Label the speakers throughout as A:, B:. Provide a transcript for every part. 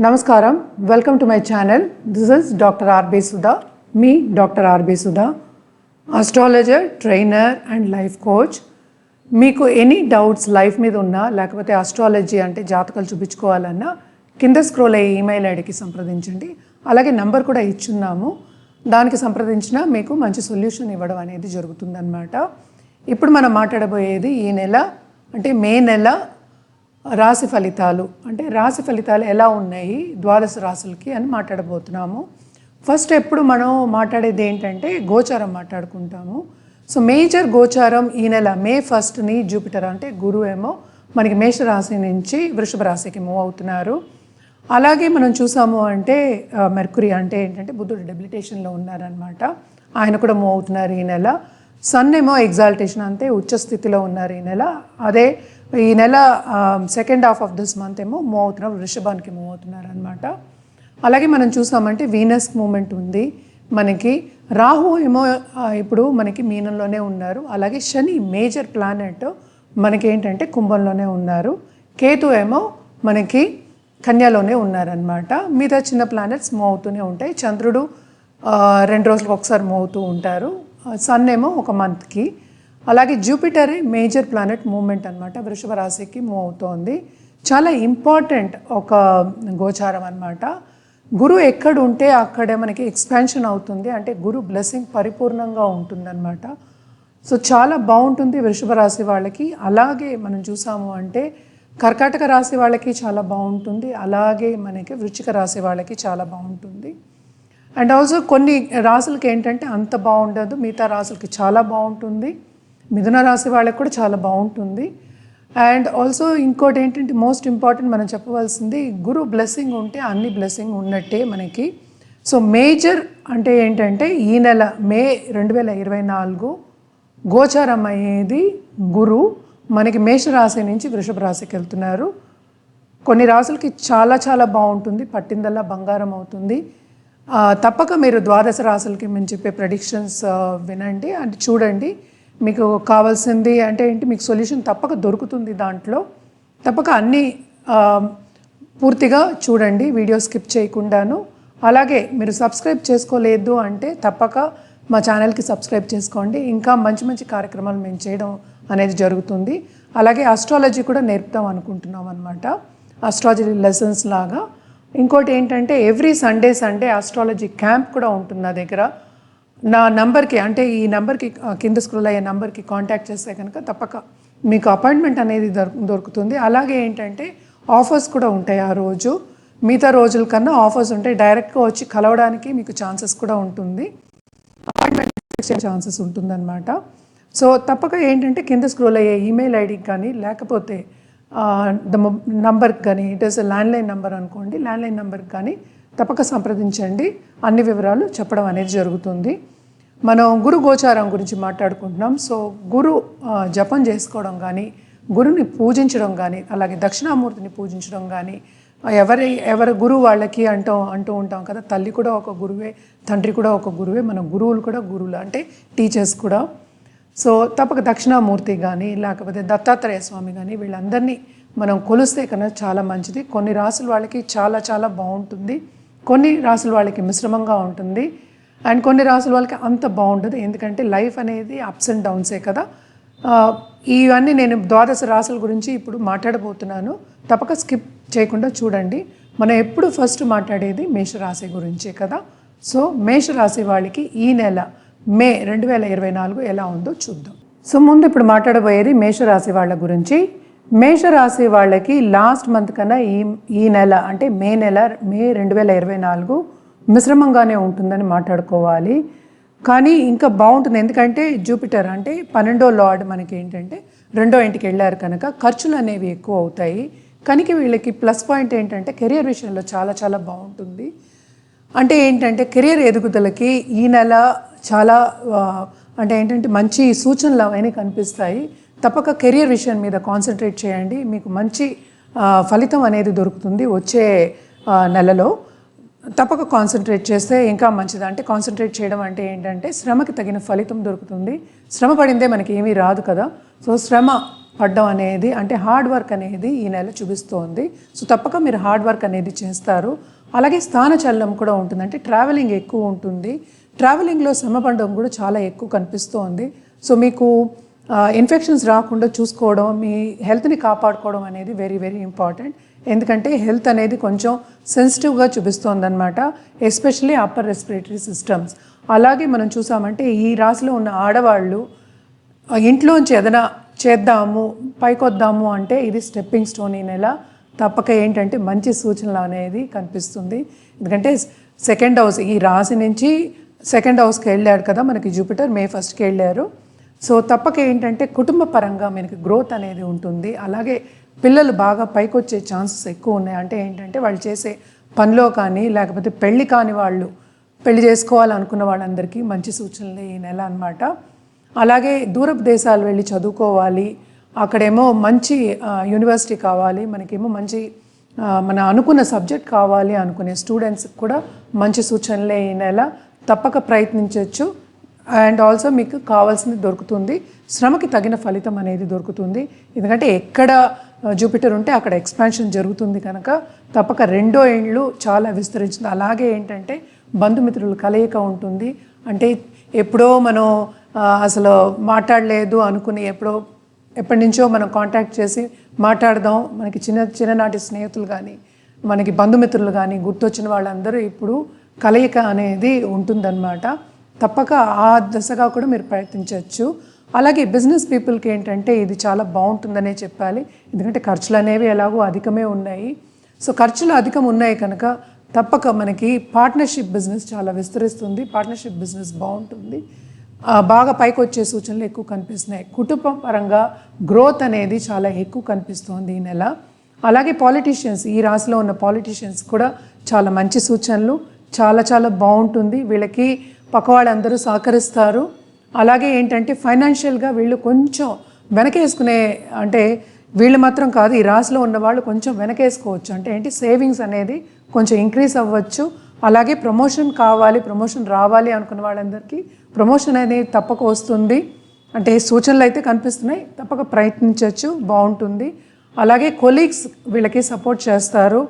A: Namaskaram, welcome to my channel. This is Dr. R.B. Sudha, me Dr. R.B. Sudha, astrologer, trainer and life coach. మీకు any doubts life మీద ఉన్నా లేకపోతే astrology అంటే జాతకాలు చూపించుకోవాలన్నా కింద scroll అయ్యే ఈమెయిల్ ఐడికి సంప్రదించండి. అలాగే నంబర్ కూడా ఇచ్చున్నాము, దానికి సంప్రదించినా మీకు మంచి సొల్యూషన్ ఇవ్వడం అనేది జరుగుతుందన్నమాట. ఇప్పుడు మనం మాట్లాడబోయేది ఈ నెల అంటే మే నెల రాశి ఫలితాలు, అంటే రాశి ఫలితాలు ఎలా ఉన్నాయి ద్వాదశ రాశులకి అని మాట్లాడబోతున్నాము. ఫస్ట్ ఎప్పుడు మనం మాట్లాడేది ఏంటంటే గోచారం మాట్లాడుకుంటాము. సో మేజర్ గోచారం ఈ నెల మే 1ని జూపిటర్ అంటే గురువు ఏమో మనకి మేషరాశి నుంచి వృషభ రాశికి మూవ్ అవుతున్నారు. అలాగే మనం చూసాము అంటే మెర్కురీ అంటే ఏంటంటే బుద్ధుడు డెబిలిటేషన్లో ఉన్నారనమాట, ఆయన కూడా మూవ్ అవుతున్నారు ఈ నెల. సన్ ఏమో ఎగ్జాల్టేషన్ అంటే ఉచ్చ స్థితిలో ఉన్నారు ఈ నెల. అదే ఈ నెల second half of this month ఏమో మూవ్ అవుతున్నారు, వృషభానికి మూవ్ అవుతున్నారు అనమాట. అలాగే మనం చూసామంటే వీనస్ మూమెంట్ ఉంది మనకి. రాహు ఏమో ఇప్పుడు మనకి మీనంలోనే ఉన్నారు. అలాగే శని మేజర్ ప్లానెట్ మనకి ఏంటంటే కుంభంలోనే ఉన్నారు. కేతు ఏమో మనకి కన్యాలోనే ఉన్నారనమాట. మిగతా చిన్న ప్లానెట్స్ మూవ్ అవుతూనే ఉంటాయి. చంద్రుడు 2 రోజులకు ఒకసారి మూవ్ అవుతూ ఉంటారు. సన్ ఏమో ఒక మంత్కి. అలాగే జూపిటరే మేజర్ ప్లానెట్ మూవ్మెంట్ అనమాట, వృషభ రాశికి మూవ్ అవుతోంది. చాలా ఇంపార్టెంట్ ఒక గోచారం అనమాట. గురు ఎక్కడ ఉంటే అక్కడే మనకి ఎక్స్పాన్షన్ అవుతుంది, అంటే గురు బ్లెస్సింగ్ పరిపూర్ణంగా ఉంటుందన్నమాట. సో చాలా బాగుంటుంది వృషభ రాశి వాళ్ళకి. అలాగే మనం చూసాము అంటే కర్కాటక రాశి వాళ్ళకి చాలా బాగుంటుంది, అలాగే మనకి వృశ్చిక రాశి వాళ్ళకి చాలా బాగుంటుంది. అండ్ ఆల్సో కొన్ని రాశులకి ఏంటంటే అంత బాగుండదు, మిగతా రాశులకి చాలా బాగుంటుంది. మిథున రాశి వాళ్ళకి కూడా చాలా బాగుంటుంది. అండ్ ఆల్సో ఇంకోటి ఏంటంటే మోస్ట్ ఇంపార్టెంట్ మనం చెప్పవలసింది, గురు బ్లెస్సింగ్ ఉంటే అన్ని బ్లెస్సింగ్ ఉన్నట్టే మనకి. సో మేజర్ అంటే ఏంటంటే ఈ నెల మే 2024 గోచారం అయ్యేది గురు మనకి మేషరాశి నుంచి వృషభ రాశికి వెళ్తున్నారు. కొన్ని రాశులకి చాలా చాలా బాగుంటుంది, పట్టిందల్లా బంగారం అవుతుంది. తప్పక మీరు ద్వాదశ రాశులకి మేము చెప్పే ప్రెడిక్షన్స్ వినండి అంటే చూడండి. మీకు కావాల్సింది అంటే ఏంటి, మీకు సొల్యూషన్ తప్పక దొరుకుతుంది దాంట్లో. తప్పక అన్నీ పూర్తిగా చూడండి, వీడియో స్కిప్ చేయకుండాను. అలాగే మీరు సబ్స్క్రైబ్ చేసుకోలేదు అంటే తప్పక మా ఛానల్కి సబ్స్క్రైబ్ చేసుకోండి. ఇంకా మంచి మంచి కార్యక్రమాలు మేము చేయడం అనేది జరుగుతుంది. అలాగే ఆస్ట్రాలజీ కూడా నేర్పుతాం అనుకుంటున్నాం అనమాట, ఆస్ట్రాలజీ లెసన్స్ లాగా. ఇంకోటి ఏంటంటే ఎవ్రీ సండే ఆస్ట్రాలజీ క్యాంప్ కూడా ఉంటుంది నా దగ్గర. నా నంబర్కి అంటే ఈ నెంబర్కి కింద స్క్రోల్ అయ్యే నెంబర్కి కాంటాక్ట్ చేస్తే కనుక తప్పక మీకు అపాయింట్మెంట్ అనేది దొరుకుతుంది. అలాగే ఏంటంటే ఆఫర్స్ కూడా ఉంటాయి ఆ రోజు, మిగతా రోజుల కన్నా ఆఫర్స్ ఉంటాయి. డైరెక్ట్గా వచ్చి కలవడానికి మీకు ఛాన్సెస్ కూడా ఉంటుంది, అపాయింట్మెంట్ ఇచ్చే ఛాన్సెస్ ఉంటుందన్నమాట. సో తప్పక ఏంటంటే కింద స్క్రోల్ అయ్యే ఈమెయిల్ ఐడికి కానీ లేకపోతే నంబర్కి కానీ, ఇట్ ఈస్ ల్యాండ్లైన్ నెంబర్ అనుకోండి, ల్యాండ్లైన్ నెంబర్కి కానీ తప్పక సంప్రదించండి. అన్ని వివరాలు చెప్పడం అనేది జరుగుతుంది. మనం గురు గోచారం గురించి మాట్లాడుకుంటున్నాం. సో గురు జపం చేసుకోవడం కానీ, గురుని పూజించడం కానీ, అలాగే దక్షిణామూర్తిని పూజించడం కానీ, ఎవరి గురువు వాళ్ళకి అంటూ ఉంటాం కదా, తల్లి కూడా ఒక గురువే, తండ్రి కూడా ఒక గురువే, మన గురువులు కూడా గురువులు అంటే టీచర్స్ కూడా. సో తప్పక దక్షిణామూర్తి కానీ లేకపోతే దత్తాత్రేయ స్వామి కానీ వీళ్ళందరినీ మనం కొలిస్తే కన్నా చాలా మంచిది. కొన్ని రాసుల వాళ్ళకి చాలా చాలా బాగుంటుంది, కొన్ని రాసుల వాళ్ళకి మిశ్రమంగా ఉంటుంది, అండ్ కొన్ని రాసుల వాళ్ళకి అంత బాగుంటుంది. ఎందుకంటే లైఫ్ అనేది అప్స్ అండ్ డౌన్సే కదా. ఇవన్నీ నేను ద్వాదశ రాసుల గురించి ఇప్పుడు మాట్లాడబోతున్నాను, తప్పక స్కిప్ చేయకుండా చూడండి. మనం ఎప్పుడు ఫస్ట్ మాట్లాడేది మేషరాశి గురించే కదా. సో మేషరాశి వాళ్ళకి ఈ నెల మే 2024 ఎలా ఉందో చూద్దాం. సో ముందు ఇప్పుడు మాట్లాడబోయేది మేషరాశి వాళ్ళ గురించి. మేషరాశి వాళ్ళకి లాస్ట్ మంత్ కన్నా ఈ నెల అంటే మే 2024 మిశ్రమంగానే ఉంటుందని మాట్లాడుకోవాలి. కానీ ఇంకా బాగుంటుంది, ఎందుకంటే జూపిటర్ అంటే 12వ లార్డ్ మనకి ఏంటంటే 2వ ఇంటికి వెళ్ళారు కనుక ఖర్చులు అనేవి ఎక్కువ అవుతాయి. కనుక వీళ్ళకి ప్లస్ పాయింట్ ఏంటంటే కెరియర్ విషయంలో చాలా చాలా బాగుంటుంది. అంటే ఏంటంటే కెరియర్ ఎదుగుదలకి ఈ నెల చాలా అంటే ఏంటంటే మంచి సూచనలు అవన్నీ కనిపిస్తాయి. తప్పక కెరియర్ విషయం మీద కాన్సన్ట్రేట్ చేయండి, మీకు మంచి ఫలితం అనేది దొరుకుతుంది వచ్చే నెలలో. తప్పక కాన్సన్ట్రేట్ చేస్తే ఇంకా మంచిది. అంటే కాన్సన్ట్రేట్ చేయడం అంటే ఏంటంటే శ్రమకి తగిన ఫలితం దొరుకుతుంది. శ్రమ పడిందే మనకి ఏమీ రాదు కదా. సో శ్రమ పడడం అనేది అంటే హార్డ్ వర్క్ అనేది ఈ నెల చూపిస్తోంది. సో తప్పక మీరు హార్డ్ వర్క్ అనేది చేస్తారు. అలాగే స్థానచలనం కూడా ఉంటుంది, అంటే ట్రావెలింగ్ ఎక్కువ ఉంటుంది. ట్రావెలింగ్లో శ్రమ పడడం కూడా చాలా ఎక్కువ కనిపిస్తోంది. సో మీకు ఇన్ఫెక్షన్స్ రాకుండా చూసుకోవడం, మీ హెల్త్ని కాపాడుకోవడం అనేది వెరీ వెరీ ఇంపార్టెంట్. ఎందుకంటే హెల్త్ అనేది కొంచెం సెన్సిటివ్గా చూపిస్తోంది అనమాట, ఎస్పెషల్లీ అప్పర్ రెస్పిరేటరీ సిస్టమ్స్. అలాగే మనం చూసామంటే ఈ రాశిలో ఉన్న ఆడవాళ్ళు ఇంట్లోంచి ఏదైనా చేద్దాము పైకొద్దాము అంటే ఇది స్టెప్పింగ్ స్టోన్. ఈ నెల తప్పక ఏంటంటే మంచి సూచనలు అనేది కనిపిస్తుంది. ఎందుకంటే సెకండ్ హౌస్, ఈ రాశి నుంచి సెకండ్ హౌస్కి వెళ్ళారు కదా మనకి జూపిటర్, May 1st వెళ్ళారు. సో తప్పక ఏంటంటే కుటుంబ పరంగా మనకి గ్రోత్ అనేది ఉంటుంది. అలాగే పిల్లలు బాగా పైకి వచ్చే ఛాన్సెస్ ఎక్కువ ఉన్నాయి. అంటే ఏంటంటే వాళ్ళు చేసే పనిలో కానీ లేకపోతే పెళ్ళి కాని వాళ్ళు, పెళ్లి చేసుకోవాలనుకున్న వాళ్ళందరికీ మంచి సూచనలు ఈ నెల అనమాట. అలాగే దూరపు దేశాలు వెళ్ళి చదువుకోవాలి, అక్కడేమో మంచి యూనివర్సిటీ కావాలి, మనకేమో మంచి మన అనుకున్న సబ్జెక్ట్ కావాలి అనుకునే స్టూడెంట్స్కి కూడా మంచి సూచనలే ఈ నెల. తప్పక ప్రయత్నించవచ్చు. అండ్ ఆల్సో మీకు కావాల్సింది దొరుకుతుంది, శ్రమకి తగిన ఫలితం అనేది దొరుకుతుంది. ఎందుకంటే ఎక్కడ జూపిటర్ ఉంటే అక్కడ ఎక్స్పాన్షన్ జరుగుతుంది కనుక తప్పక రెండో ఇండ్లు చాలా విస్తరించింది. అలాగే ఏంటంటే బంధుమిత్రుల కలయిక ఉంటుంది. అంటే ఎప్పుడో మనం అసలు మాట్లాడలేదు అనుకుని ఎప్పటి నుంచో మనం కాంటాక్ట్ చేసి మాట్లాడదాం, మనకి చిన్ననాటి స్నేహితులు కానీ మనకి బంధుమిత్రులు కానీ గుర్తొచ్చిన వాళ్ళందరూ ఇప్పుడు కలయిక అనేది ఉంటుందన్నమాట. తప్పక ఆ దశగా కూడా మీరు ప్రయత్నించవచ్చు. అలాగే బిజినెస్ పీపుల్కి ఏంటంటే ఇది చాలా బాగుంటుందనే చెప్పాలి. ఎందుకంటే ఖర్చులు అనేవి ఎలాగో అధికమే ఉన్నాయి. సో ఖర్చులు అధికం ఉన్నాయి కనుక తప్పక మనకి పార్ట్నర్షిప్ బిజినెస్ చాలా విస్తరిస్తుంది. పార్ట్నర్షిప్ బిజినెస్ బాగుంటుంది, బాగా పైకి వచ్చే సూచనలు ఎక్కువ కనిపిస్తున్నాయి. కుటుంబ పరంగా గ్రోత్ అనేది చాలా ఎక్కువ కనిపిస్తుంది ఈ నెల. అలాగే పాలిటీషియన్స్, ఈ రాశిలో ఉన్న పాలిటీషియన్స్ కూడా చాలా మంచి సూచనలు, చాలా చాలా బాగుంటుంది. వీళ్ళకి పక్క వాళ్ళందరూ సహకరిస్తారు. అలాగే ఏంటంటే ఫైనాన్షియల్గా వీళ్ళు కొంచెం వెనకేసుకునే, అంటే వీళ్ళు మాత్రం కాదు, ఈ రాశిలో ఉన్న వాళ్ళు కొంచెం వెనకేసుకోవచ్చు. అంటే ఏంటి, సేవింగ్స్ అనేది కొంచెం ఇంక్రీజ్ అవ్వచ్చు. అలాగే ప్రమోషన్ కావాలి, ప్రమోషన్ రావాలి అనుకున్న వాళ్ళందరికీ ప్రమోషన్ అనేది తప్పక వస్తుంది. అంటే సూచనలు అయితే కనిపిస్తున్నాయి, తప్పక ప్రయత్నించవచ్చు, బాగుంటుంది. అలాగే కొలీగ్స్ వీళ్ళకి సపోర్ట్ చేస్తారు.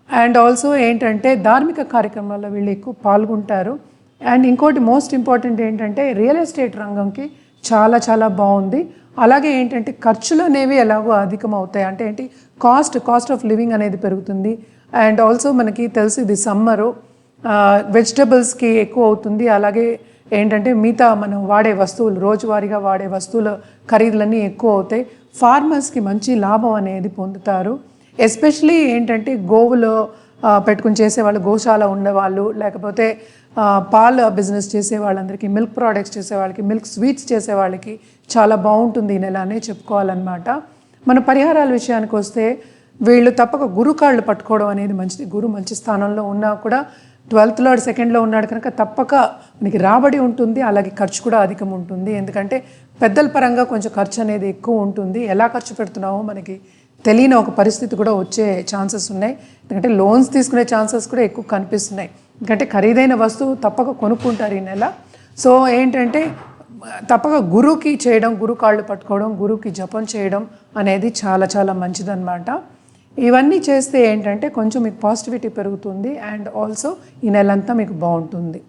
A: అండ్ ఆల్సో ఏంటంటే ధార్మిక కార్యక్రమాల్లో వీళ్ళు ఎక్కువ పాల్గొంటారు. అండ్ ఇంకోటి మోస్ట్ ఇంపార్టెంట్ ఏంటంటే రియల్ ఎస్టేట్ రంగంకి చాలా చాలా బాగుంది. అలాగే ఏంటంటే ఖర్చులు అనేవి ఎలాగో అధికం అవుతాయి. అంటే ఏంటి, కాస్ట్ ఆఫ్ లివింగ్ అనేది పెరుగుతుంది. అండ్ ఆల్సో మనకి తెలుసు ఇది సమ్మరు, వెజిటబుల్స్కి ఎక్కువ అవుతుంది. అలాగే ఏంటంటే మిగతా మనం వాడే వస్తువులు, రోజువారీగా వాడే వస్తువుల ఖరీదులన్నీ ఎక్కువ అవుతాయి. ఫార్మర్స్కి మంచి లాభం అనేది పొందుతారు. ఎస్పెషలీ ఏంటంటే గోవులో పెట్టుకుని చేసేవాళ్ళు, గోశాల ఉండేవాళ్ళు, లేకపోతే పాల బిజినెస్ చేసే వాళ్ళందరికీ, మిల్క్ ప్రోడక్ట్స్ చేసే వాళ్ళకి, మిల్క్ స్వీట్స్ చేసే వాళ్ళకి చాలా బాగుంటుంది ఈ నెల అనే చెప్పుకోవాలన్నమాట. మన పరిహారాల విషయానికి వస్తే వీళ్ళు తప్పక గురు కాళ్ళు పట్టుకోవడం అనేది మంచిది. గురు మంచి స్థానంలో ఉన్నా కూడా 12th Lord 2nd ఉన్నాడు కనుక తప్పక మనకి రాబడి ఉంటుంది. అలాగే ఖర్చు కూడా అధికం ఉంటుంది. ఎందుకంటే పెద్దల పరంగా కొంచెం ఖర్చు అనేది ఎక్కువ ఉంటుంది. ఎలా ఖర్చు పెడుతున్నామో మనకి తెలియని ఒక పరిస్థితి కూడా వచ్చే ఛాన్సెస్ ఉన్నాయి. ఎందుకంటే లోన్స్ తీసుకునే ఛాన్సెస్ కూడా ఎక్కువ కనిపిస్తున్నాయి. ఎందుకంటే ఖరీదైన వస్తువు తప్పక కొనుక్కుంటారు ఈ నెల. సో ఏంటంటే తప్పక గురువుకి చేయడం, గురు కాళ్ళు పట్టుకోవడం, గురువుకి జపం చేయడం అనేది చాలా చాలా మంచిదన్నమాట. ఇవన్నీ చేస్తే ఏంటంటే కొంచెం మీకు పాజిటివిటీ పెరుగుతుంది. అండ్ ఆల్సో ఈ నెలంతా మీకు బాగుంటుంది.